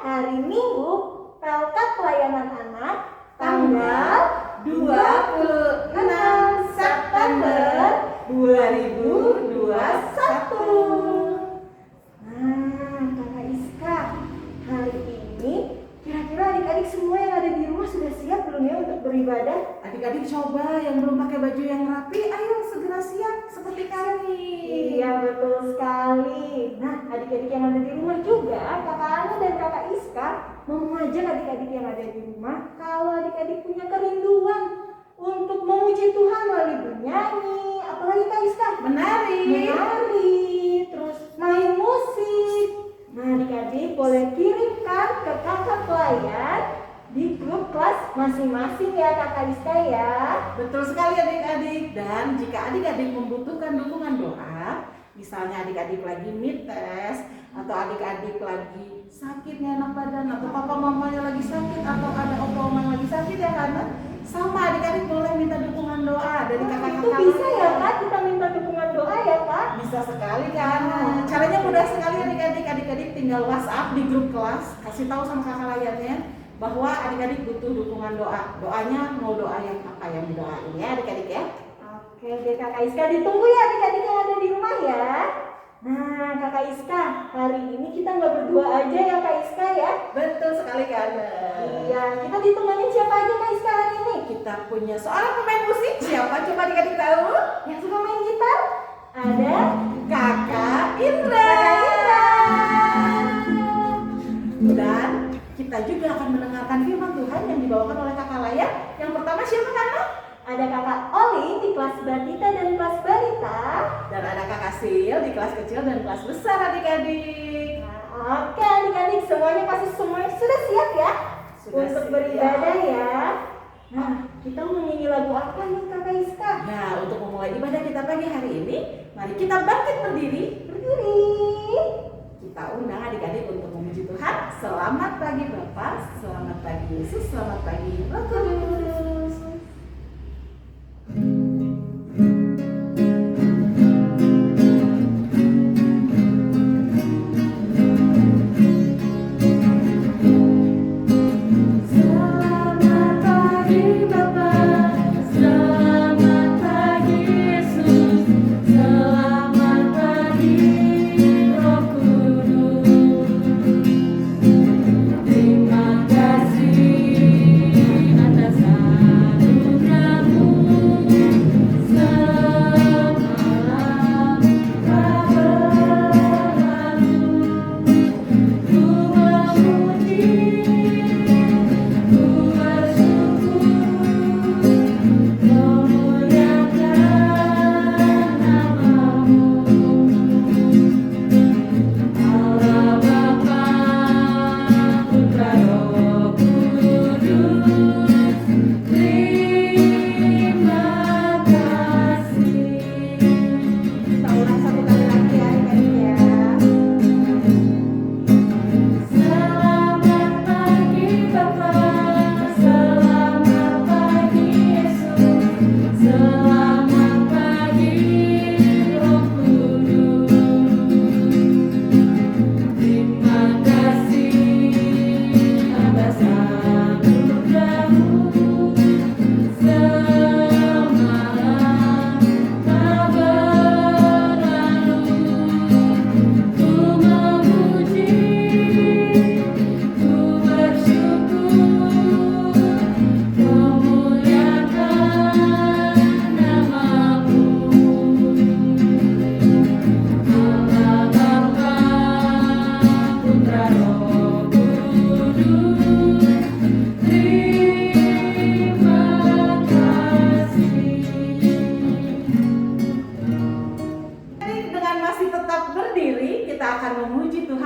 hari Minggu Pelkat Pelayanan Anak tanggal 26 September 2021. Nah, Kakak Iska, hari ini kira-kira adik-adik semua yang ada di rumah sudah siap belum ya untuk beribadah? Adik-adik coba yang belum pakai baju yang rapi, ayo segera siap seperti kami. Iya, betul sekali. Nah, adik-adik yang ada di rumah juga, Kakak Ana dan Kakak Iska mau mengajak adik-adik yang ada di rumah kalau adik-adik punya kerinduan untuk memuji Tuhan melalui bernyanyi, apalagi Kak Iska? Menari, terus main musik. Nah, adik-adik boleh kirimkan ke kakak pelayan di grup kelas masing-masing ya Kakak Iska ya. betul sekali adik-adik. Dan jika adik-adik membutuhkan dukungan doa, misalnya adik-adik lagi mid test, atau adik-adik lagi sakit nggak enak badan, atau papa mamanya lagi sakit, atau ada opa oma lagi sakit ya karena sama adik-adik boleh minta dukungan doa dari kakak-kakak. Itu bisa ya Kak, kita minta dukungan doa ya Kak. Bisa sekali kan. Caranya mudah sekali adik-adik. Adik-adik tinggal WhatsApp di grup kelas, kasih tahu sama kakak layannya bahwa adik-adik butuh dukungan doa. Doanya mau doa yang apa yang didoain ya adik-adik ya. Oke deh Kakak Iska, ditunggu ya adik-adik yang ada di rumah ya. Nah Kakak Iska, hari ini kita nggak berdua aja ya Kak Iska ya. Betul sekali kan. Iya, kita ditemani siapa aja Kak Iska hari ini? Kita punya seorang pemain musik. Siapa coba adik-adik tahu? Yang suka main gitar? Ada Kakak Indra. Kakak Indra. Dan kita juga akan mendengarkan firman Tuhan yang dibawakan oleh kakak layan. Yang pertama siapa kakak? Ada Kakak Oli di kelas Batita dan kelas Balita. Dan ada kakak Sil di kelas kecil dan kelas besar adik-adik. Nah, oke adik-adik, semuanya sudah siap ya Sudah untuk siap. beribadah ya. Nah, kita mau nyanyi lagu apa nih Kakak Iska? Nah, untuk memulai ibadah kita pagi hari ini, mari kita bangkit berdiri. Kita undang adik-adik untuk memuji Tuhan. Selamat pagi Bapa, selamat pagi Yesus, selamat pagi Roh Kudus.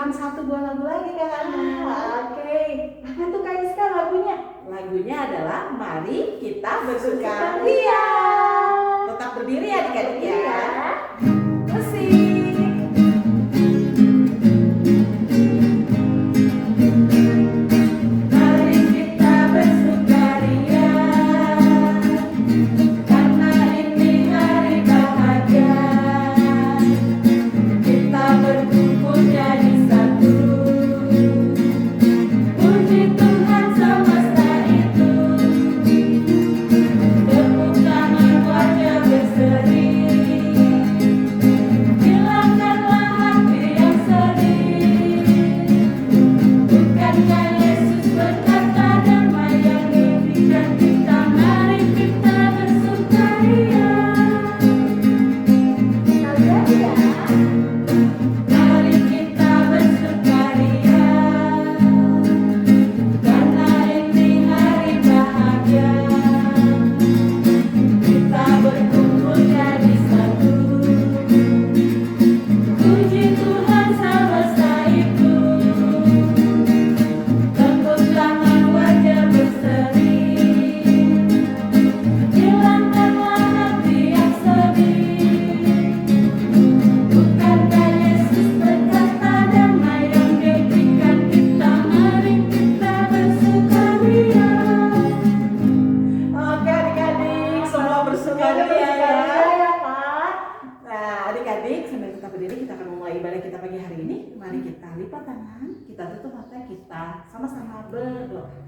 Satu buah lagu lagi kakak. Oke. Apa tuh Kak Iska lagunya? Lagunya adalah Mari Kita Bersukaria. Bersukaria. Tetap berdiri ya adik-adik ya. Iya. Musik. Mari kita bersukaria, karena ini hari bahagia. Kita berkumpul jadi satu. kita lipat tangan, kita tutup mata, kita sama-sama berdoa.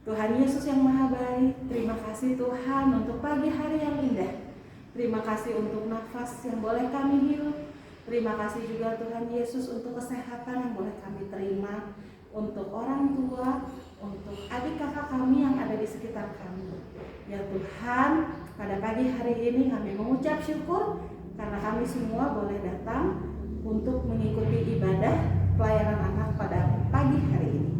Tuhan Yesus yang Maha Baik, terima kasih Tuhan untuk pagi hari yang indah. Terima kasih untuk nafas yang boleh kami hirup. Terima kasih juga Tuhan Yesus untuk kesehatan yang boleh kami terima, untuk orang tua, untuk adik kakak kami yang ada di sekitar kami. Ya Tuhan, pada pagi hari ini kami mengucap syukur karena kami semua boleh datang untuk mengikuti ibadah pelayanan anak pada pagi hari ini.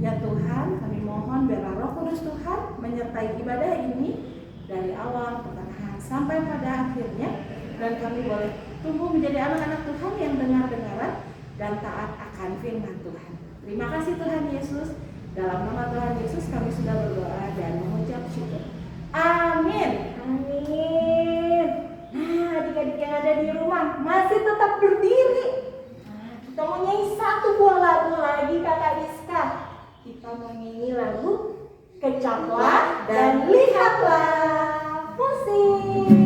Ya Tuhan, kami mohon biarlah Roh Kudus Tuhan menyertai ibadah ini dari awal, pertengahan, sampai pada akhirnya, dan kami boleh tumbuh menjadi anak-anak Tuhan yang dengar-dengaran dan taat akan firman Tuhan. Terima kasih Tuhan Yesus. Dalam nama Tuhan Yesus kami sudah berdoa dan mengucap syukur. Amin. Amin. Nah, adik-adik yang ada di rumah masih tetap berdiri. Nah, kita mau nyanyi satu buah lagu lagi Kakak Iska. Kita mau nyanyi lagu Kecaplah dan Lihatlah. Musik.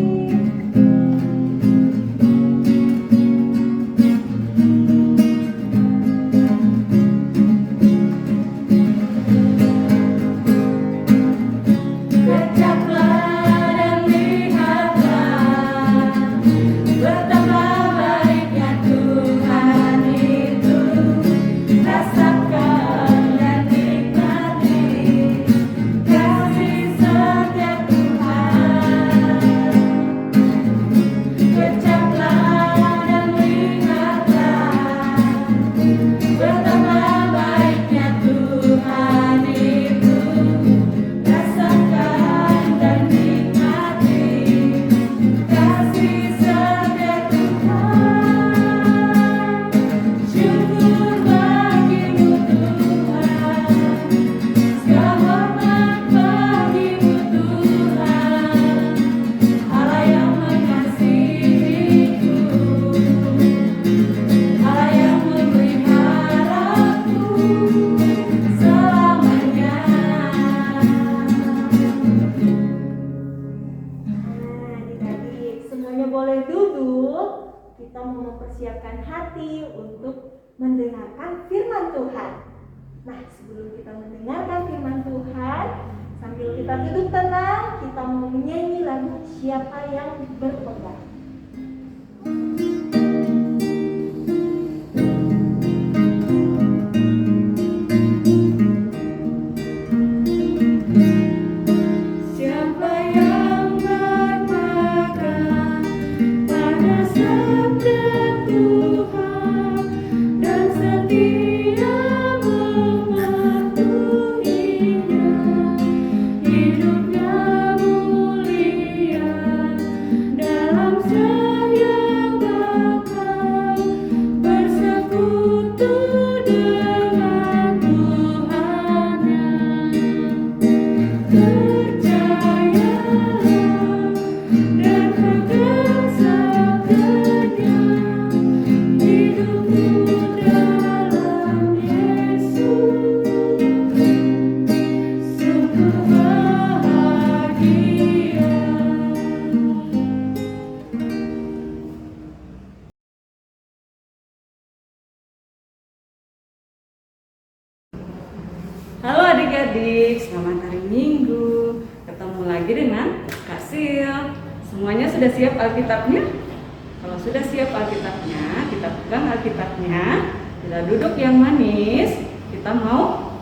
Mempersiapkan hati untuk mendengarkan firman Tuhan. Nah, sebelum kita mendengarkan firman Tuhan, sambil kita duduk tenang, kita mau menyanyi lagu Siapa Yang Berpegang. Halo adik-adik, selamat hari Minggu. Ketemu lagi dengan Kak Sil. Semuanya sudah siap Alkitabnya? Kalau sudah siap Alkitabnya, kita pegang Alkitabnya, kita duduk yang manis, kita mau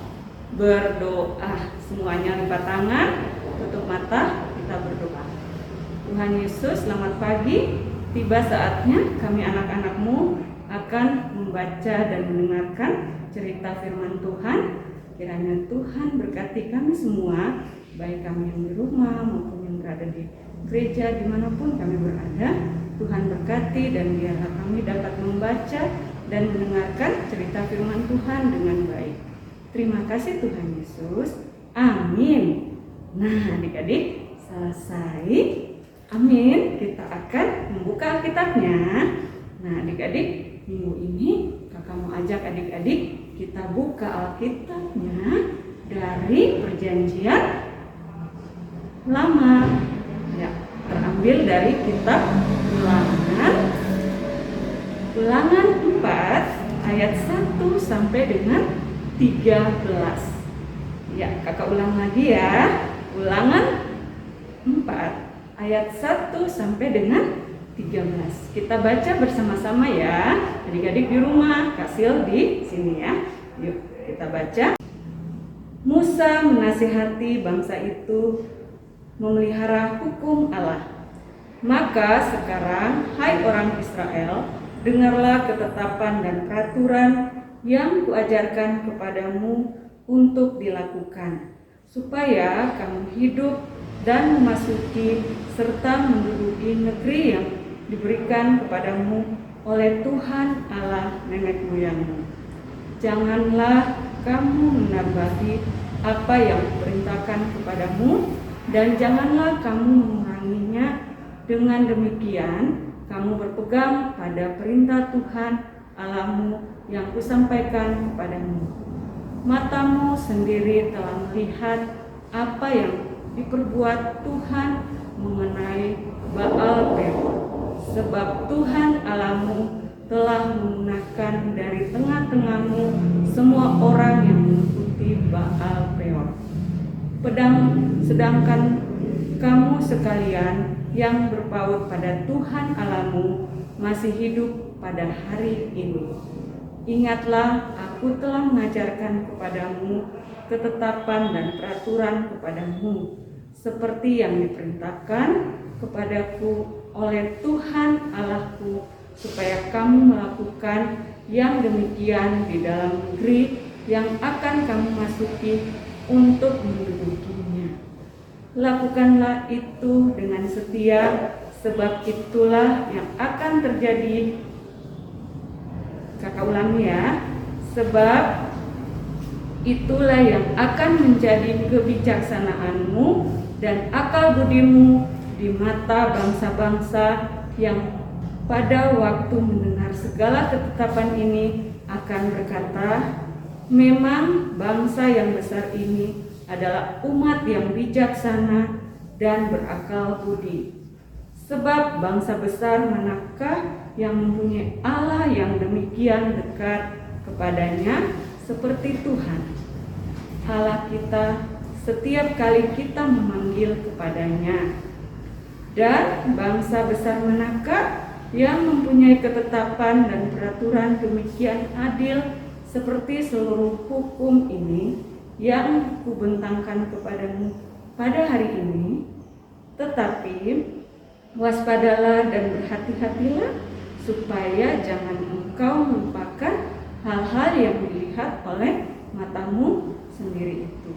berdoa. Semuanya lipat tangan, tutup mata, kita berdoa. Tuhan Yesus, selamat pagi. Tiba saatnya kami anak-anak-Mu akan membaca dan mendengarkan cerita firman Tuhan. Kiranya Tuhan berkati kami semua, baik kami yang di rumah maupun yang berada di gereja, dimanapun kami berada. Tuhan berkati dan biarlah kami dapat membaca dan mendengarkan cerita firman Tuhan dengan baik. Terima kasih Tuhan Yesus. Amin. Nah adik-adik, selesai. Amin. Kita akan membuka Alkitabnya. Nah adik-adik, minggu ini kakak mau ajak adik-adik kita buka Alkitabnya dari Perjanjian Lama. Ya, terambil dari kitab Ulangan Ulangan 4 ayat 1 sampai dengan 13. Ya, kakak ulang lagi ya. Ulangan 4 ayat 1 sampai dengan 13. Kita baca bersama-sama ya. Adik-adik di rumah, Kak Sil di sini ya. Yuk, kita baca. Musa menasihati bangsa itu memelihara hukum Allah. Maka sekarang, hai orang Israel, dengarlah ketetapan dan peraturan yang kuajarkan kepadamu untuk dilakukan, supaya kamu hidup dan memasuki serta menduduki negeri yang diberikan kepadamu oleh Tuhan Allah nenek moyangmu. Janganlah kamu menambahi apa yang kuperintahkan kepadamu, dan janganlah kamu menguranginya. Dengan demikian, kamu berpegang pada perintah Tuhan Allahmu yang kusampaikan kepadamu. Matamu sendiri telah melihat apa yang diperbuat Tuhan mengenai Baal Peor, sebab Tuhan Allahmu telah memunahkan dari tengah-tengahmu semua orang yang mengikuti Baal Peor. Sedangkan kamu sekalian yang berpaut pada Tuhan Allahmu masih hidup pada hari ini. Ingatlah, aku telah mengajarkan kepadamu ketetapan dan peraturan kepadamu, seperti yang diperintahkan kepadaku oleh Tuhan Allahku, supaya kamu melakukan yang demikian di dalam negeri yang akan kamu masuki untuk mendudukinya. Lakukanlah itu dengan setia, sebab itulah yang akan terjadi. Kakak ulangi ya. Sebab itulah yang akan menjadi kebijaksanaanmu dan akal budimu di mata bangsa-bangsa yang pada waktu mendengar segala ketetapan ini akan berkata, memang bangsa yang besar ini adalah umat yang bijaksana dan berakal budi. Sebab bangsa besar manakah yang mempunyai Allah yang demikian dekat kepadanya seperti Tuhan Allah kita setiap kali kita memanggil kepadanya? Dan bangsa besar manakah yang mempunyai ketetapan dan peraturan demikian adil seperti seluruh hukum ini yang kubentangkan kepadamu pada hari ini? Tetapi waspadalah dan berhati-hatilah, supaya jangan engkau melupakan hal-hal yang dilihat oleh matamu sendiri itu,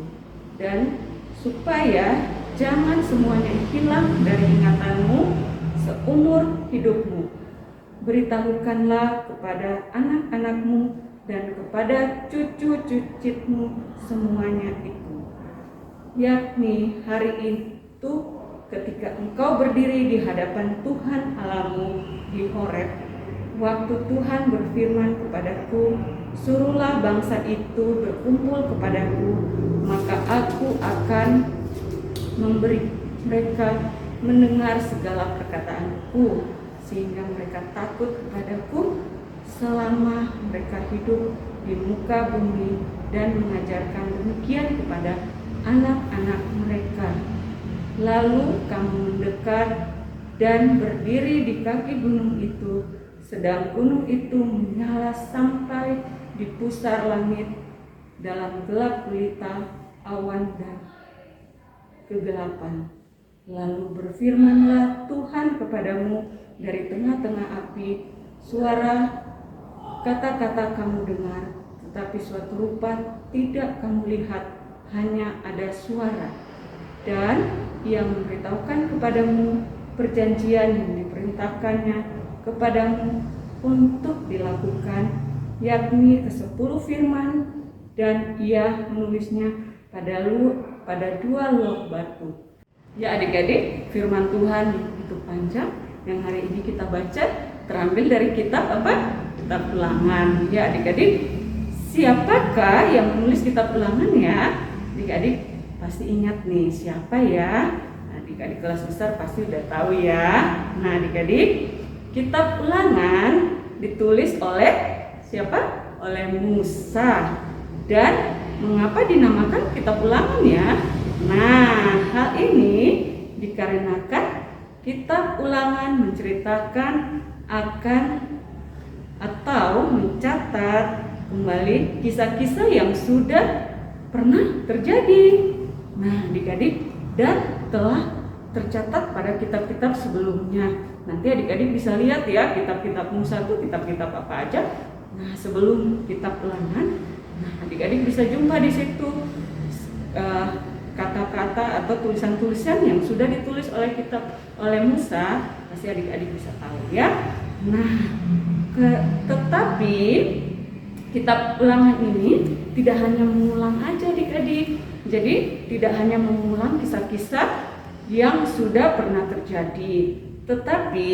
dan supaya jangan semuanya hilang dari ingatanmu seumur hidupmu. Beritahukanlah kepada anak-anakmu dan kepada cucu-cucitmu semuanya itu, yakni hari itu ketika engkau berdiri di hadapan Tuhan Allahmu di Horeb, waktu Tuhan berfirman kepadaku, suruhlah bangsa itu berkumpul kepadaku, maka aku akan memberi mereka mendengar segala perkataanku, sehingga mereka takut kepadaku selama mereka hidup di muka bumi, dan mengajarkan demikian kepada anak-anak mereka. Lalu kamu mendekat dan berdiri di kaki gunung itu, sedang gunung itu menyala sampai di pusar langit dalam gelap gulita awan dan kegelapan. Lalu berfirmanlah Tuhan kepadamu dari tengah-tengah api, suara kata-kata kamu dengar, tetapi suatu rupa tidak kamu lihat, hanya ada suara. Dan ia memberitahukan kepadamu perjanjian yang diperintahkannya kepadamu untuk dilakukan, yakni ke-10 firman, dan ia menulisnya pada 2 log batu. Ya adik-adik, firman Tuhan itu panjang yang hari ini kita baca terambil dari kitab apa? Kitab Ulangan. Ya adik-adik, siapakah yang menulis kitab Ulangan ya? Adik-adik pasti ingat nih siapa ya? Adik-adik kelas besar pasti udah tahu ya. Nah adik-adik, kitab Ulangan ditulis oleh siapa? Oleh Musa. Dan mengapa dinamakan kitab Ulangan ya? Nah, hal ini dikarenakan kitab Ulangan menceritakan akan atau mencatat kembali kisah-kisah yang sudah pernah terjadi. Nah, adik-adik, dan telah tercatat pada kitab-kitab sebelumnya. Nanti adik-adik bisa lihat ya, kitab-kitab Musa itu kitab-kitab apa aja. Nah, sebelum kitab Ulangan, nah adik-adik bisa jumpa di situ kata-kata atau tulisan-tulisan yang sudah ditulis oleh Musa. Pasti adik-adik bisa tahu ya. Nah, tetapi kitab Ulangan ini tidak hanya mengulang aja adik-adik. Jadi tidak hanya mengulang kisah-kisah yang sudah pernah terjadi, tetapi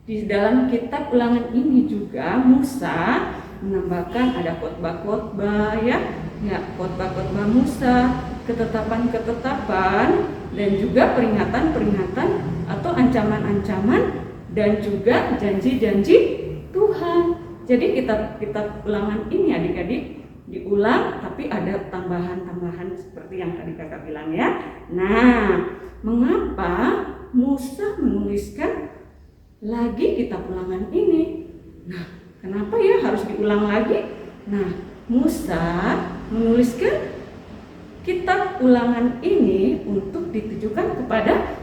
di dalam kitab Ulangan ini juga Musa menambahkan ada khotbah-khotbah ya, khotbah-khotbah Musa, ketetapan-ketetapan, dan juga peringatan-peringatan atau ancaman-ancaman dan juga janji-janji Tuhan. Jadi kitab Ulangan ini adik-adik diulang, tapi ada tambahan-tambahan seperti yang tadi kakak bilang ya. Nah, mengapa Musa menuliskan lagi kitab Ulangan ini? Nah, kenapa ya harus diulang lagi? Nah, Musa menuliskan kitab Ulangan ini untuk ditujukan kepada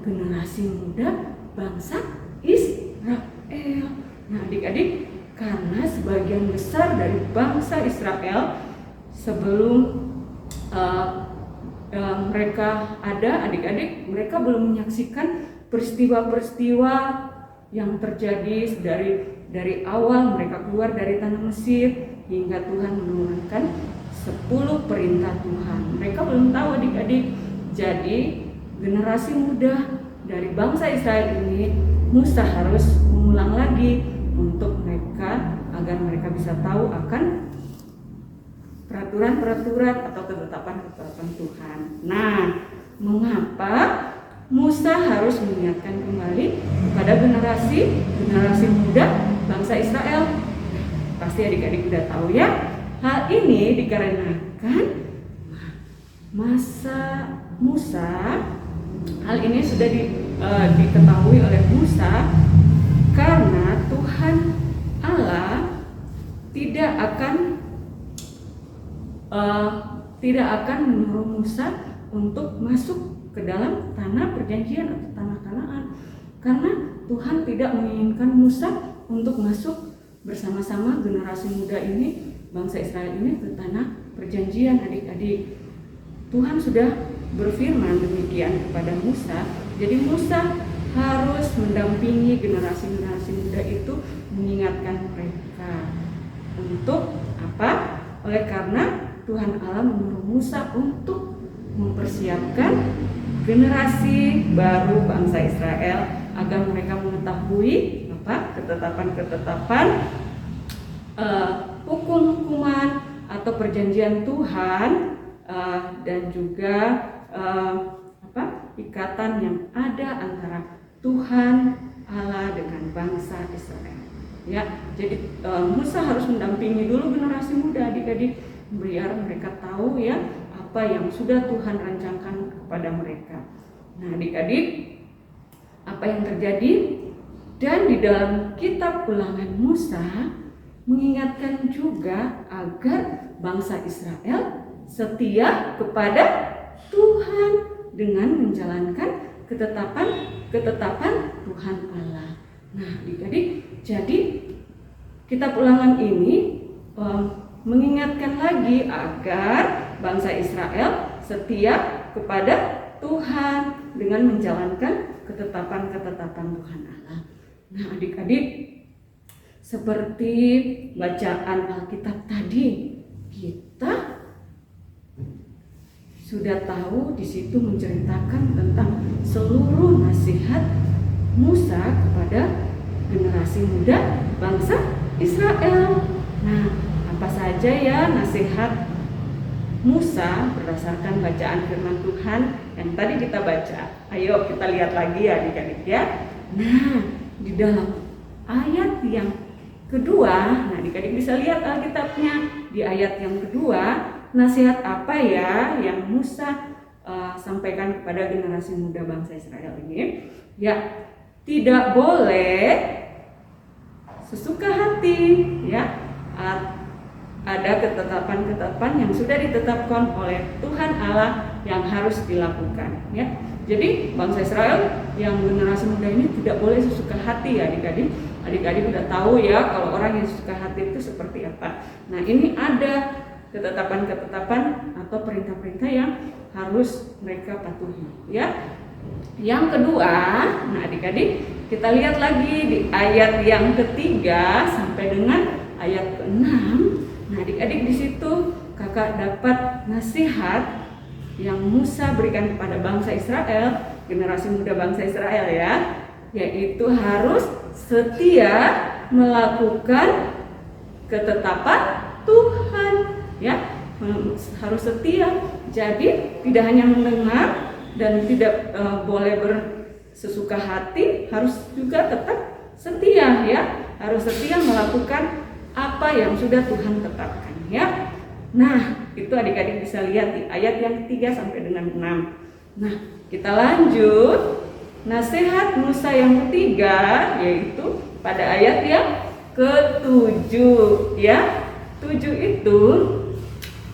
generasi muda bangsa Israel. Nah, adik-adik, karena sebagian besar dari bangsa Israel sebelum mereka ada, adik-adik, mereka belum menyaksikan peristiwa-peristiwa yang terjadi dari awal mereka keluar dari tanah Mesir hingga Tuhan menurunkan 10 perintah Tuhan. Mereka belum tahu adik-adik. Jadi generasi muda dari bangsa Israel ini Musa harus mengulang lagi untuk mereka agar mereka bisa tahu akan peraturan-peraturan atau ketetapan-ketetapan Tuhan. Nah, mengapa Musa harus mengingatkan kembali kepada generasi muda bangsa Israel? Pasti adik-adik sudah tahu ya. Hal ini dikarenakan hal ini sudah diketahui oleh Musa karena Tuhan Allah tidak akan menyuruh Musa untuk masuk ke dalam tanah perjanjian atau tanah Kanaan, karena Tuhan tidak menginginkan Musa untuk masuk bersama-sama generasi muda ini, bangsa Israel ini, ke tanah perjanjian adik-adik. Tuhan sudah berfirman demikian kepada Musa. Jadi Musa harus mendampingi generasi-generasi muda itu, mengingatkan mereka. Untuk apa? Oleh karena Tuhan Allah menyuruh Musa untuk mempersiapkan generasi baru bangsa Israel agar mereka mengetahui apa ketetapan-ketetapan, hukum-hukuman atau perjanjian Tuhan, dan juga ikatan yang ada antara Tuhan Allah dengan bangsa Israel. Ya, jadi Musa harus mendampingi dulu generasi muda adik-adik biar mereka tahu ya apa yang sudah Tuhan rancangkan kepada mereka. Nah, adik-adik, apa yang terjadi? Dan di dalam kitab Ulangan Musa mengingatkan juga agar bangsa Israel setia kepada Tuhan dengan menjalankan ketetapan Tuhan Allah. Nah, adik-adik, jadi kitab Ulangan ini mengingatkan lagi agar bangsa Israel setia kepada Tuhan dengan menjalankan ketetapan-ketetapan Tuhan Allah. Nah, adik-adik, seperti bacaan Alkitab tadi, kita sudah tahu di situ menceritakan tentang seluruh nasihat Musa kepada generasi muda bangsa Israel. Nah, apa saja ya nasihat Musa berdasarkan bacaan firman Tuhan yang tadi kita baca. Ayo kita lihat lagi ya adik-adik ya. Nah, di dalam ayat yang kedua, nah adik-adik bisa lihat Alkitabnya. Di ayat yang kedua, nasihat apa ya yang Musa sampaikan kepada generasi muda bangsa Israel ini? Ya, tidak boleh sesuka hati, ya. Ada ketetapan-ketetapan yang sudah ditetapkan oleh Tuhan Allah yang harus dilakukan, ya. Jadi bangsa Israel yang generasi muda ini tidak boleh sesuka hati ya adik-adik. Adik-adik udah tahu ya kalau orang yang sesuka hati itu seperti apa. Nah, ini ada ketetapan-ketetapan atau perintah-perintah yang harus mereka patuhi, ya. Yang kedua, nah adik-adik kita lihat lagi di ayat yang ketiga sampai dengan ayat ke-6. Nah, adik-adik di situ kakak dapat nasihat yang Musa berikan kepada bangsa Israel, generasi muda bangsa Israel ya, yaitu harus setia melakukan ketetapan Tuhan, ya. Harus setia. Jadi tidak hanya mendengar dan tidak boleh bersesuka hati, harus juga tetap setia ya. Harus setia melakukan apa yang sudah Tuhan tetapkan ya. Nah, itu adik-adik bisa lihat di ayat yang 3 sampai dengan 6. Nah, kita lanjut. Nasihat Musa yang ketiga yaitu pada ayat yang ke-7 ya. 7 itu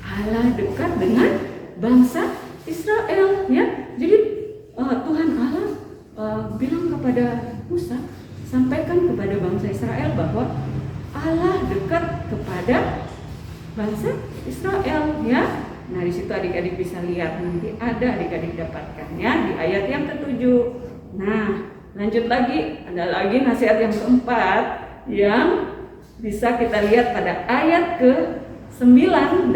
Allah dekat dengan bangsa Israel ya. Jadi Tuhan Allah bilang kepada Musa, sampaikan kepada bangsa Israel bahwa Allah dekat kepada bangsa Israel ya. Nah, di situ adik-adik bisa lihat, nanti ada adik-adik dapatkan ya di ayat yang ke-7. Nah, lanjut lagi, ada lagi nasihat yang keempat yang bisa kita lihat pada ayat ke-9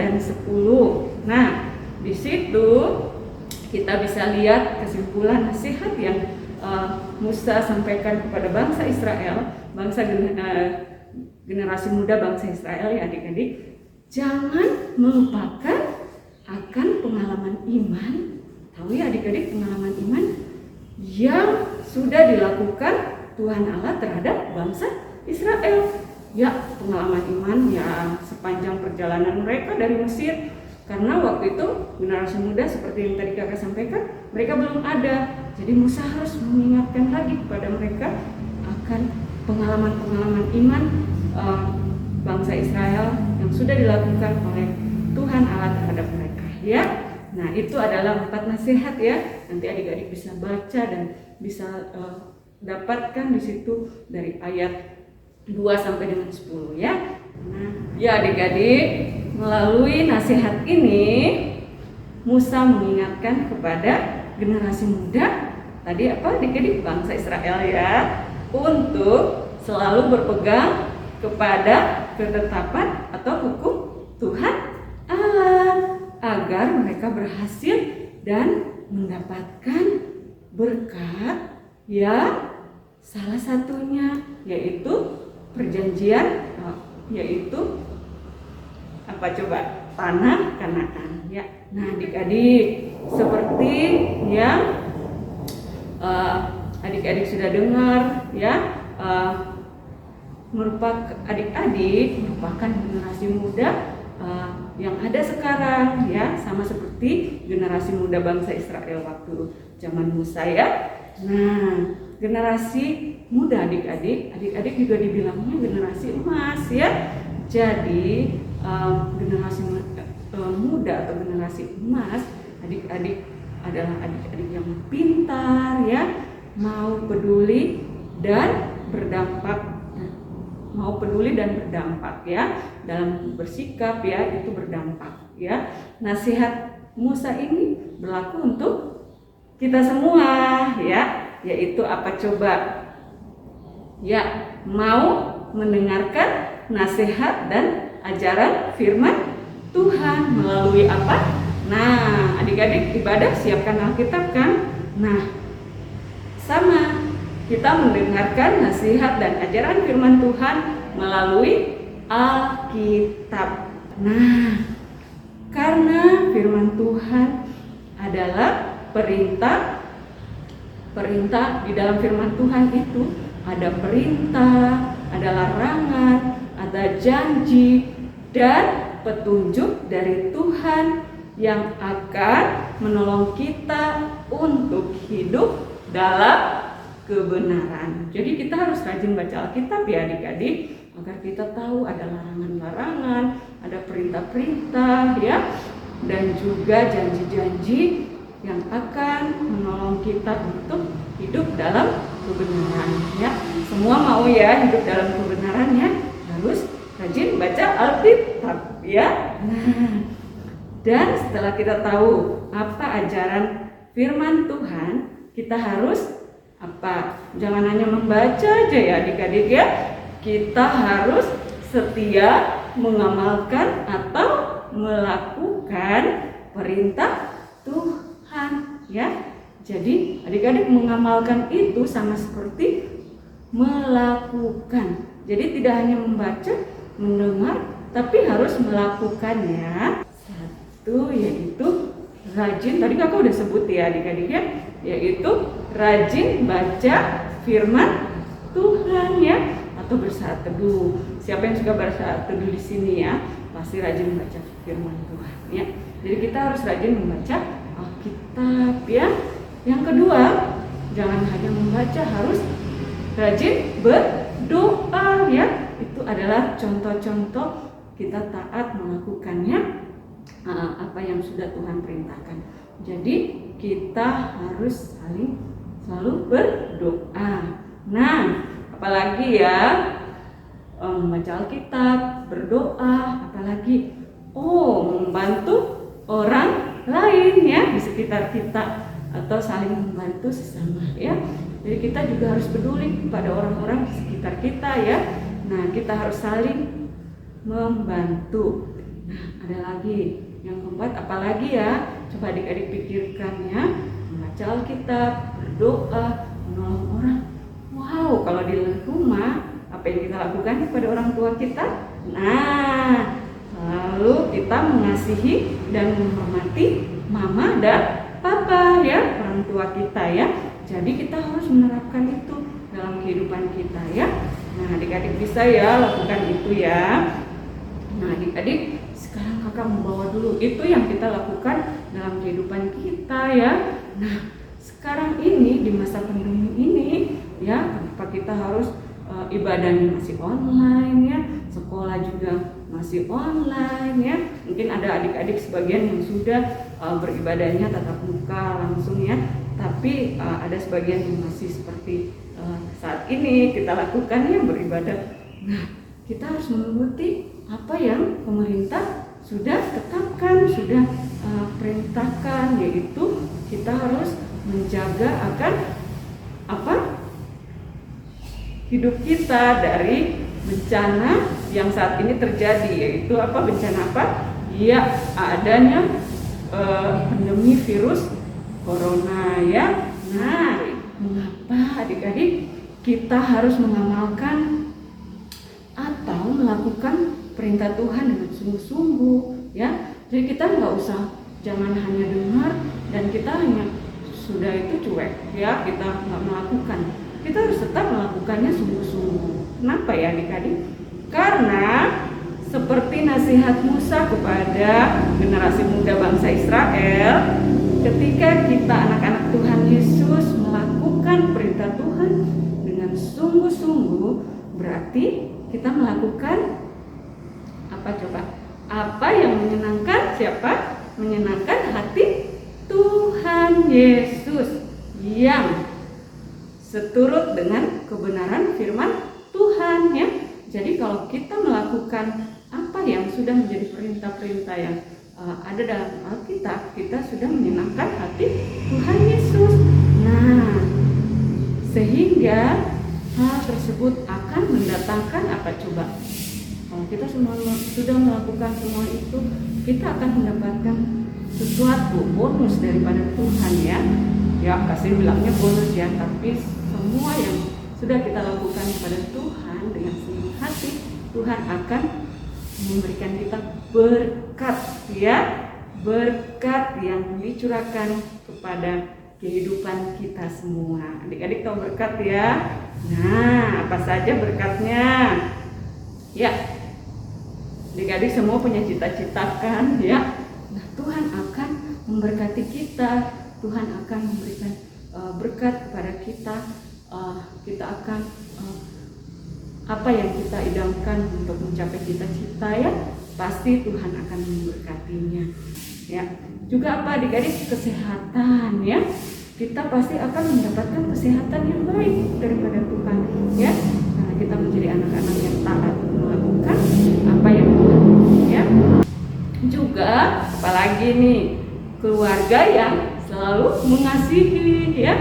dan 10. Nah, di situ kita bisa lihat kesimpulan nasihat yang Musa sampaikan kepada bangsa Israel, generasi muda bangsa Israel ya adik-adik. Jangan melupakan akan pengalaman iman. Tahu ya adik-adik, pengalaman iman yang sudah dilakukan Tuhan Allah terhadap bangsa Israel. Ya, pengalaman iman yang sepanjang perjalanan mereka dari Mesir. Karena waktu itu generasi muda seperti yang tadi kakak sampaikan, mereka belum ada. Jadi Musa harus mengingatkan lagi kepada mereka akan pengalaman-pengalaman iman bangsa Israel yang sudah dilakukan oleh Tuhan Allah terhadap mereka ya. Nah, itu adalah 4 nasihat ya. Nanti adik-adik bisa baca dan bisa dapatkan di situ dari ayat 2 sampai dengan 10 ya. Nah, ya adik-adik, melalui nasihat ini Musa mengingatkan kepada generasi muda tadi apa adik-adik bangsa Israel ya, untuk selalu berpegang kepada ketetapan atau hukum Tuhan Allah agar mereka berhasil dan mendapatkan berkat ya. Salah satunya yaitu perjanjian yaitu apa coba? Tanah Kanaan ya. Nah, adik-adik seperti yang adik-adik sudah dengar ya, merupakan adik-adik merupakan generasi muda yang ada sekarang ya, sama seperti generasi muda bangsa Israel waktu zaman Musa ya. Nah, generasi muda adik-adik juga dibilangnya generasi emas ya. Jadi generasi muda atau generasi emas, adik-adik adalah adik-adik yang pintar ya, mau peduli dan berdampak ya, dalam bersikap ya, itu berdampak ya. Nasihat Musa ini berlaku untuk kita semua ya, yaitu apa coba? Ya, mau mendengarkan nasihat dan ajaran firman Tuhan melalui apa? Nah, adik-adik ibadah siapkan Alkitab kan? Nah, sama kita mendengarkan nasihat dan ajaran firman Tuhan melalui Alkitab. Nah, Karena firman Tuhan adalah perintah di dalam firman Tuhan itu ada perintah, ada larangan, ada janji dan petunjuk dari Tuhan yang akan menolong kita untuk hidup dalam kebenaran. Jadi kita harus rajin baca Alkitab ya adik-adik, agar kita tahu ada larangan-larangan, ada perintah-perintah ya, dan juga janji-janji yang akan menolong kita untuk hidup dalam kebenaran ya. Semua mau ya hidup dalam kebenaran ya, harus rajin baca Alkitab ya. Nah, dan setelah kita tahu apa ajaran firman Tuhan, kita harus apa? Jangan hanya membaca aja ya adik-adik ya. Kita harus setia mengamalkan atau melakukan perintah Tuhan ya. Jadi adik-adik mengamalkan itu sama seperti melakukan. Jadi tidak hanya membaca, mendengar, tapi harus melakukannya. Satu yaitu rajin, tadi kakak udah sebut ya adik-adik ya, yaitu rajin baca firman Tuhan ya, atau bersaat teduh. Siapa yang suka bersaat teduh di sini ya, pasti rajin membaca firman Tuhan ya. Jadi kita harus rajin membaca Alkitab ya. Yang kedua, jangan hanya membaca, harus rajin berdoa ya. Itu adalah contoh-contoh kita taat melakukannya apa yang sudah Tuhan perintahkan. Jadi kita harus selalu berdoa. Nah, apalagi ya, membaca Alkitab, berdoa, apalagi membantu orang lain ya di sekitar kita, atau saling membantu sesama ya. Jadi kita juga harus peduli kepada orang-orang di sekitar kita ya. Nah, kita harus saling membantu. Nah, ada lagi yang keempat, apalagi ya, coba adik-adik pikirkan ya, membaca Alkitab, berdoa, menolong orang. Wow, kalau di rumah apa yang kita lakukan kepada orang tua kita? Nah, lalu kita mengasihi dan menghormati mama dan papa ya, orang tua kita ya. Jadi kita harus menerapkan itu dalam kehidupan kita ya. Nah, adik-adik bisa ya lakukan itu ya. Nah, adik-adik, sekarang kakak membawa dulu itu yang kita lakukan dalam kehidupan kita ya. Nah, sekarang ini di masa pandemi ini ya, kenapa kita harus ibadahnya masih online ya, sekolah juga masih online ya. Mungkin ada adik-adik sebagian yang sudah beribadahnya tatap muka langsung ya, tapi ada sebagian yang masih seperti saat ini kita lakukan ya, beribadah. Nah, kita harus mengikuti apa yang pemerintah sudah tetapkan, sudah perintahkan, yaitu kita harus menjaga akan apa? Hidup kita dari bencana yang saat ini terjadi, yaitu apa? Bencana apa? Ya, adanya pandemi virus corona ya. Nah, mengapa adik-adik kita harus mengamalkan atau melakukan perintah Tuhan dengan sungguh-sungguh ya. Jadi kita jangan hanya dengar dan kita hanya sudah itu cuek ya, kita nggak melakukan. Kita harus tetap melakukannya sungguh-sungguh. Kenapa ya adik-adik? Karena seperti nasihat Musa kepada generasi muda bangsa Israel, ketika kita anak-anak Tuhan Yesus melakukan perintah Tuhan dengan sungguh-sungguh, berarti kita melakukan apa coba? Apa yang menyenangkan siapa? Menyenangkan hati Tuhan Yesus yang seturut dengan kebenaran firman Tuhan ya. Jadi kalau kita melakukan apa yang sudah menjadi perintah-perintah yang ada dalam Alkitab, kita sudah menyenangkan hati Tuhan Yesus. Nah, sehingga hal tersebut akan mendatangkan apa coba? Kalau kita semua sudah melakukan semua itu, kita akan mendapatkan sesuatu bonus daripada Tuhan ya. Ya, kasih bilangnya bonus ya, tapi semua yang sudah kita lakukan kepada Tuhan dengan seluruh hati, Tuhan akan memberikan kita berkat ya. berkat yang dicurahkan kepada kehidupan kita semua. Adik-adik tahu berkat ya? Nah, apa saja berkatnya? Ya, adik-adik semua punya cita-cita kan ya? Nah, Tuhan akan memberkati kita, Tuhan akan memberikan berkat kepada kita, kita akan apa yang kita idamkan untuk mencapai cita-cita ya, pasti Tuhan akan memberkatinya ya. Juga apa adik-adik? Kesehatan ya, kita pasti akan mendapatkan kesehatan yang baik daripada Tuhan ya, karena kita menjadi anak-anak yang taat melakukan apa yang Tuhan mau ya. Juga apalagi nih, keluarga yang selalu mengasihi ya.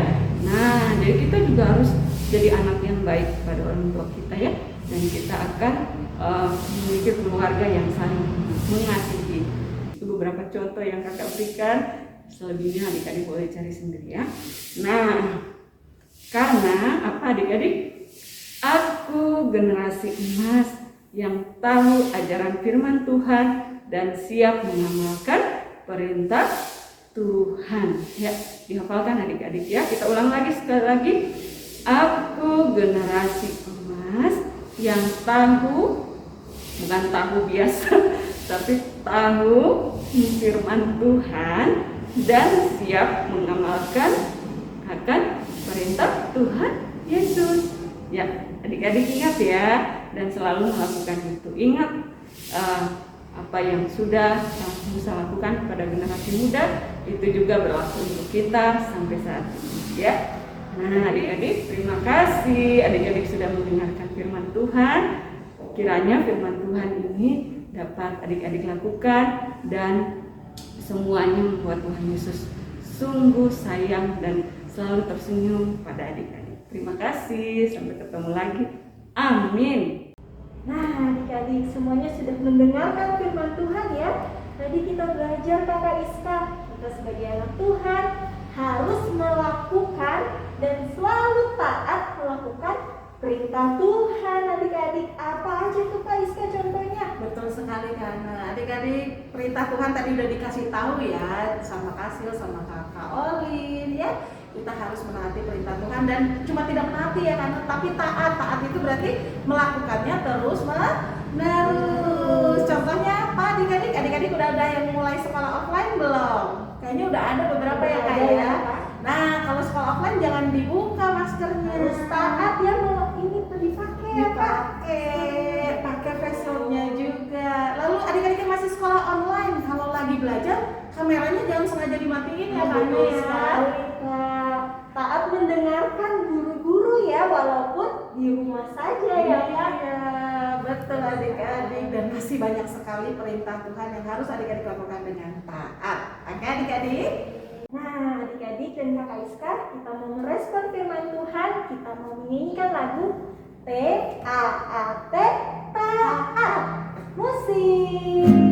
Nah, jadi kita juga harus jadi anak yang baik pada orang tua kita ya, dan kita akan memiliki keluarga yang saling mengasihi. Itu beberapa contoh yang kakak berikan, selebihnya adik-adik boleh cari sendiri ya. Nah, karena apa adik-adik? Aku generasi emas yang tahu ajaran firman Tuhan dan siap mengamalkan perintah Tuhan ya. Dihafalkan adik-adik ya. Kita ulang lagi sekali lagi. Aku generasi emas yang tahu, bukan tahu biasa, tapi tahu firman Tuhan dan siap mengamalkan akan perintah Tuhan Yesus. Ya, adik-adik ingat ya, dan selalu melakukan itu. Ingat apa yang sudah Musa lakukan pada generasi muda, itu juga berlaku untuk kita sampai saat ini ya. Nah, adik-adik, terima kasih adik-adik sudah mendengarkan firman Tuhan. Kiranya firman Tuhan ini dapat adik-adik lakukan dan semuanya membuat Tuhan Yesus sungguh sayang dan selalu tersenyum pada adik-adik. Terima kasih, sampai ketemu lagi. Amin. Nah, adik-adik semuanya sudah mendengarkan firman Tuhan ya. Tadi kita belajar kakak Iska, kita sebagai anak Tuhan harus melakukan dan selalu taat melakukan perintah Tuhan. Adik-adik, apa aja tuh Kak Iska contohnya? Betul sekali karena adik-adik, perintah Tuhan tadi udah dikasih tahu ya sama Kasil sama Kakak Olin ya. Kita harus menaati perintah Tuhan dan cuma tidak menaati ya karena tapi taat. Taat itu berarti melakukannya terus menerus. Contohnya apa adik-adik? Adik-adik udah ada yang mulai sekolah offline belum? Kayaknya udah ada beberapa ya Kak ya. Nah, kalau sekolah offline jangan dibuka maskernya. Harus taat ya, mau ini dipakai ya Kak. Pakai face shield-nya juga. Lalu adik-adik yang masih sekolah online, kalau lagi belajar kameranya jangan sengaja dimatiin ya Kak Betul ya. sekali, Kak. Taat mendengarkan guru-guru ya, walaupun di rumah saja ya Kak. Iya, betul adik-adik, dan masih banyak sekali perintah Tuhan yang harus adik-adik lakukan dengan taat. Oke adik-adik? Nah, adik-adik dan kakak Iska, kita mau merespon firman Tuhan, kita mau menyanyikan lagu T-A-A-T, taat. Musik.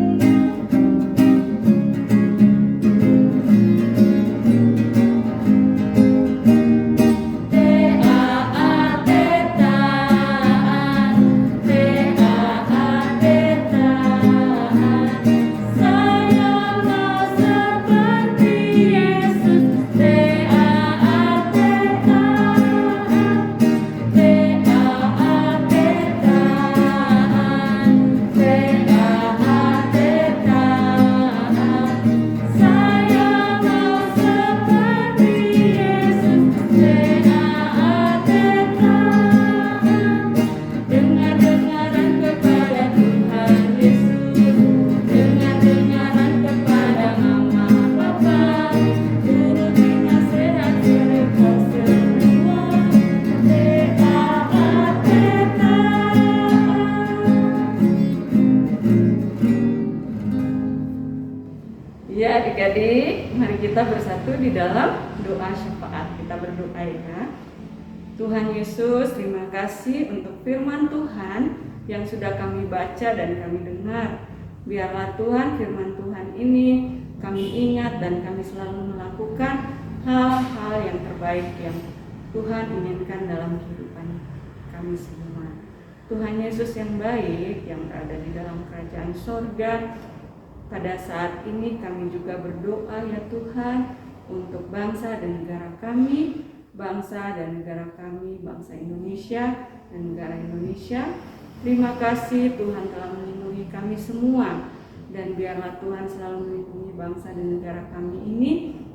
Ya adik-adik, mari kita bersatu di dalam doa syafaat. Kita berdoa ya. Tuhan Yesus, terima kasih untuk firman Tuhan yang sudah kami baca dan kami dengar. Biarlah Tuhan firman Tuhan ini kami ingat dan kami selalu melakukan hal-hal yang terbaik yang Tuhan inginkan dalam kehidupan kami semua. Tuhan Yesus yang baik yang berada di dalam kerajaan sorga, Pada saat ini kami juga berdoa ya Tuhan untuk bangsa dan negara kami, bangsa Indonesia dan negara Indonesia. Terima kasih Tuhan telah melindungi kami semua, dan biarlah Tuhan selalu melindungi bangsa dan negara kami ini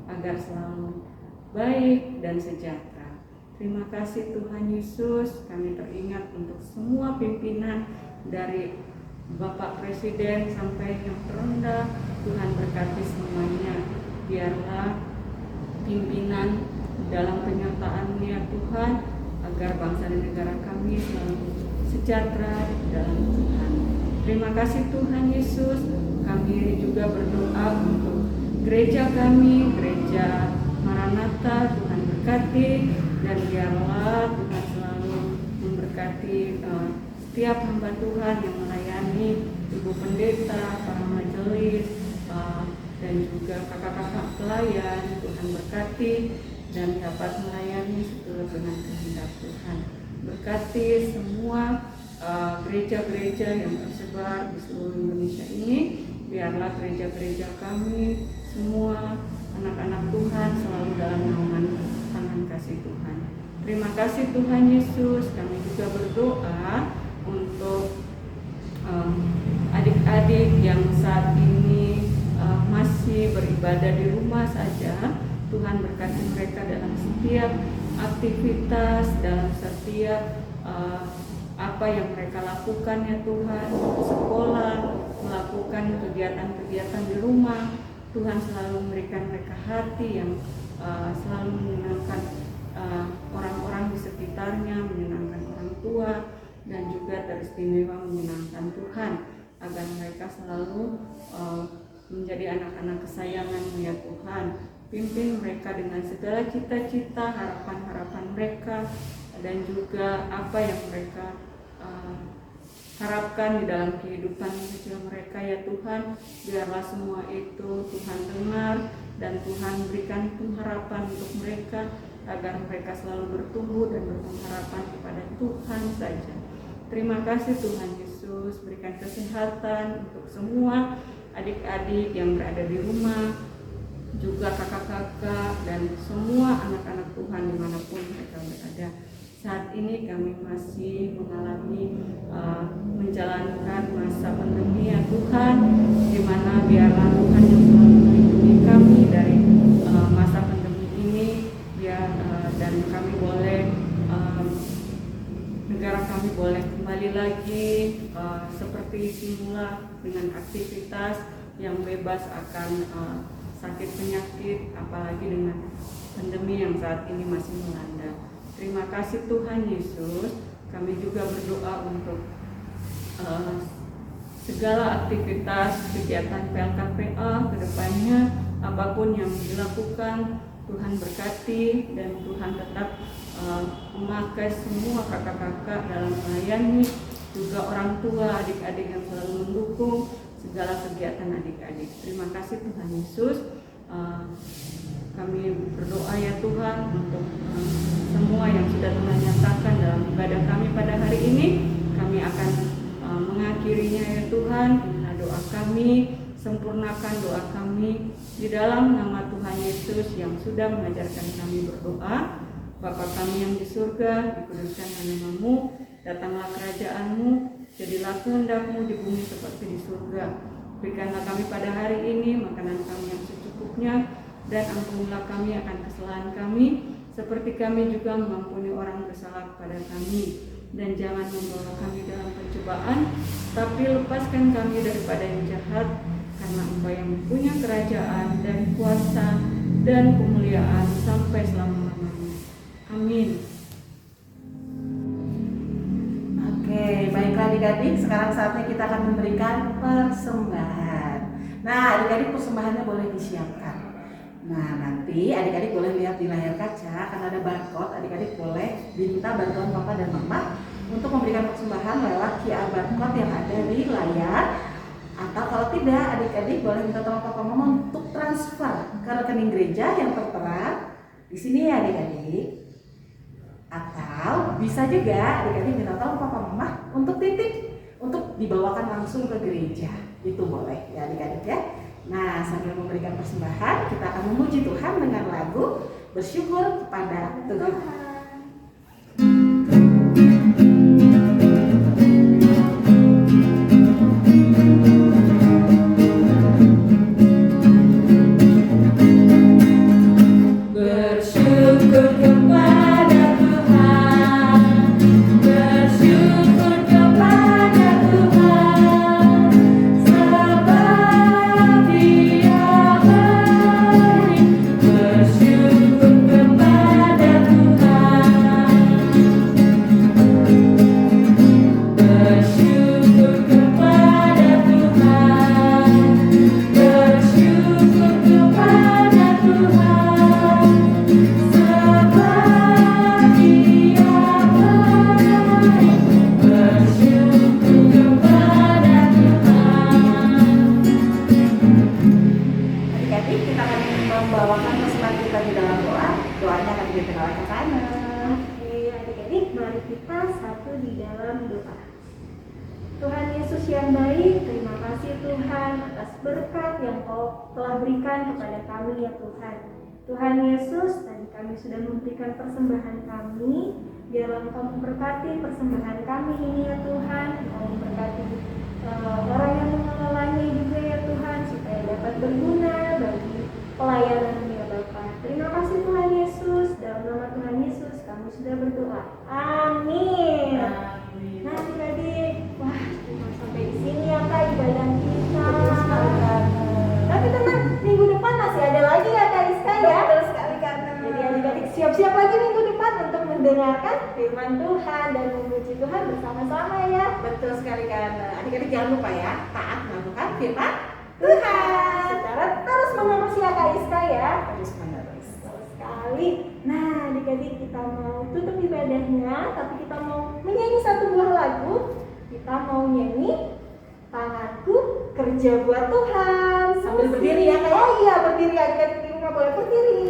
agar selalu baik dan sejahtera. Terima kasih Tuhan Yesus, kami teringat untuk semua pimpinan dari Bapak Presiden sampai yang terendah. Tuhan berkati semuanya, biarlah pimpinan dalam penyertaan-Nya Tuhan, agar bangsa dan negara kami selalu sejahtera dalam Tuhan. Terima kasih Tuhan Yesus. Kami juga berdoa untuk gereja kami, gereja Maranatha. Tuhan berkati, dan biarlah Tuhan selalu memberkati setiap hamba Tuhan yang melayani, ibu pendeta, para majelis, dan juga kakak-kakak pelayan. Tuhan berkati dan dapat melayani seturut dengan kehendak Tuhan. Berkati semua gereja-gereja yang tersebar di seluruh Indonesia ini. Biarlah gereja-gereja kami semua, anak-anak Tuhan, selalu dalam naungan tangan kasih Tuhan. Terima kasih Tuhan Yesus. Kami juga berdoa untuk adik-adik yang saat ini masih beribadah di rumah saja. Tuhan berkati mereka dalam setiap aktivitas, dalam setiap apa yang mereka lakukan ya Tuhan, sekolah, melakukan kegiatan-kegiatan di rumah. Tuhan selalu memberikan mereka hati yang selalu menyenangkan orang-orang di sekitarnya, menyenangkan orang tua, dan juga teristimewa menyenangkan Tuhan, agar mereka selalu menjadi anak-anak kesayangan ya Tuhan. Pimpin mereka dengan segala cita-cita, harapan-harapan mereka, dan juga apa yang mereka harapkan di dalam kehidupan kecil mereka ya Tuhan. Biarlah semua itu Tuhan dengar, dan Tuhan berikan pengharapan untuk mereka, agar mereka selalu bertumbuh dan berpengharapan kepada Tuhan saja. Terima kasih Tuhan Yesus. Berikan kesehatan untuk semua adik-adik yang berada di rumah, juga kakak-kakak dan semua anak-anak Tuhan dimanapun mereka berada. Saat ini kami masih mengalami menjalankan masa pandemi ya Tuhan, di mana biarlah Tuhan yang selalu melindungi kami dari masa pandemi ini, dan kami boleh negara kami boleh kembali lagi seperti semula dengan aktivitas yang bebas akan sakit penyakit, apalagi dengan pandemi yang saat ini masih melanda. Terima kasih Tuhan Yesus. Kami juga berdoa untuk segala aktivitas kegiatan PLKPA ke depannya, apapun yang dilakukan, Tuhan berkati, dan Tuhan tetap memakai semua kakak-kakak dalam melayani, juga orang tua, adik-adik yang selalu mendukung segala kegiatan adik-adik. Terima kasih Tuhan Yesus. Kami berdoa ya Tuhan untuk semua yang sudah Tuhan nyatakan dalam ibadah kami pada hari ini. Kami akan mengakhirinya ya Tuhan. Inilah doa kami, sempurnakan doa kami di dalam nama Tuhan Yesus yang sudah mengajarkan kami berdoa. Bapa kami yang di surga, dikuduskanlah nama-Mu, datanglah kerajaan-Mu, jadilah kehendak-Mu di bumi seperti di surga. Berikanlah kami pada hari ini makanan kami yang secukupnya, dan ampunilah kami akan kesalahan kami, seperti kami juga mengampuni orang bersalah kepada kami. Dan jangan membawa kami dalam pencobaan, tapi lepaskan kami daripada yang jahat, karena Engkau yang punya kerajaan dan kuasa dan kemuliaan sampai selama-lamanya. Amin. Oke, baiklah adik-adik, sekarang saatnya kita akan memberikan persembahan. Nah, adik-adik, persembahannya boleh disiapkan. Nah, nanti adik-adik boleh lihat di layar kaca, karena ada barcode. Adik-adik boleh minta bantuan Papa dan Mama untuk memberikan persembahan lewat QR barcode yang ada di layar. Atau kalau tidak, adik-adik boleh minta tolong Papa Mama untuk transfer ke rekening gereja yang tertera di sini ya adik-adik. Atau bisa juga adik-adik minta tolong Papa Mama untuk titip, untuk dibawakan langsung ke gereja. Itu boleh ya adik-adik ya. Nah, sambil memberikan persembahan, kita akan memuji Tuhan dengan lagu bersyukur kepada Tuhan. Bersyukur kepada Tuhan, bersyukur kepada Tuhan, sebab Dia baik. Bersyukur kepada Tuhan, bersyukur kepada Tuhan, bersyukur kepada Tuhan. Adik-adik, kita akan membawakan persembahan kita di dalam doa. Doanya akan dipimpin oleh Kak Ana. Oke, adik-adik, mari kita satu di dalam doa. Tuhan Yesus yang baik, terima kasih Tuhan atas berkat yang Kau telah berikan kepada kami ya Tuhan. Tuhan Yesus, tadi kami sudah memberikan persembahan kami, biarlah Engkau memberkati persembahan kami ini ya Tuhan. Engkau memberkati orang yang mengelolanya juga ya Tuhan, supaya dapat berguna bagi pelayanan ya Bapa. Terima kasih Tuhan Yesus, dalam nama Tuhan Yesus kami sudah berdoa. Amin. Nah adik-adik, wah cuma sampai di sini ya Kak ibadah kita. Betul sekali, Kak. Tapi tenang, minggu depan masih ada lagi ya Kak Rizka ya. Betul sekali, Kak. Jadi adik-adik siap-siap lagi minggu depan untuk mendengarkan firman Tuhan dan memuji Tuhan bersama-sama ya. Betul sekali, Kak. Adik-adik jangan lupa ya, taat melakukan firman Tuhan. Secara terus menerus ya Kak Rizka ya. Terus menerus. Betul sekali. Nah adik-adik kita mau tutup ibadahnya, tapi kita mau menyanyi satu buah lagu. Kita mau nyanyi Tanganku Kerja Buat Tuhan. Sambil berdiri ya, Kak? Oh iya berdiri, adik-adik di rumah boleh berdiri.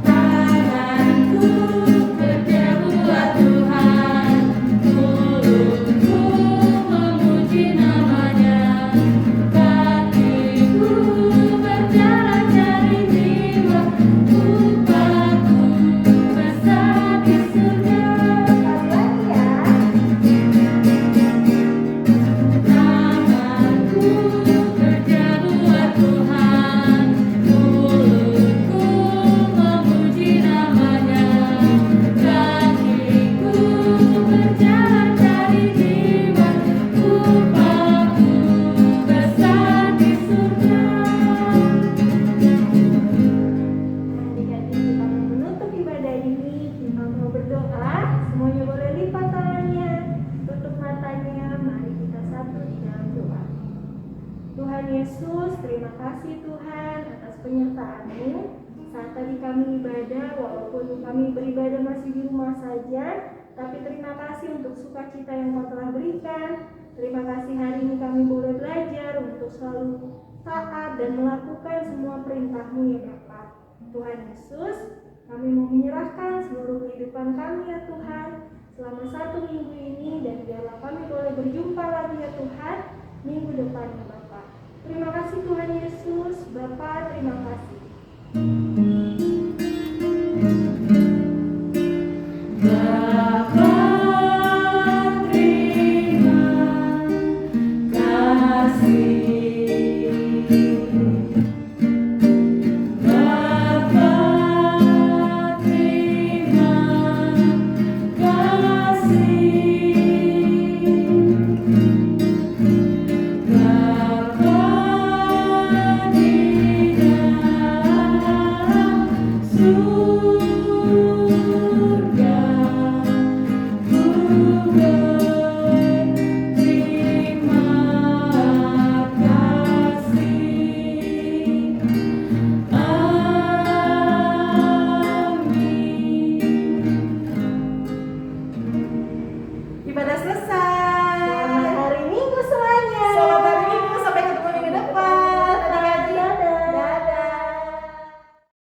Tanganku kerja buat Tuhan, mulutku memuji namanya, kakiku berjalan cari jiwa, upahku besar di surga. Sekali lagi ya. Tanganku kerja buat Tuhan, mulutku memuji namanya, kakiku berjalan cari jiwa, upahku besar di surga. Adik-adik kita mau menutup ibadah ini, kita mau berdoa. Semuanya boleh lipat tangannya, tutup matanya. Mari kita satu di dalam doa. Tuhan Yesus, terima kasih Tuhan atas penyertaan-Mu. Saat tadi kami ibadah, walaupun kami beribadah masih di rumah saja, tapi terima kasih untuk sukacita yang Kau telah berikan. Terima kasih hari ini kami boleh belajar untuk selalu taat dan melakukan semua perintah-Mu ya Bapa. Tuhan Yesus, kami mau menyerahkan seluruh kehidupan kami ya Tuhan selama satu minggu ini, dan biarlah kami boleh berjumpa lagi ya Tuhan minggu depan ya Bapa. Terima kasih Tuhan Yesus, Bapa terima kasih.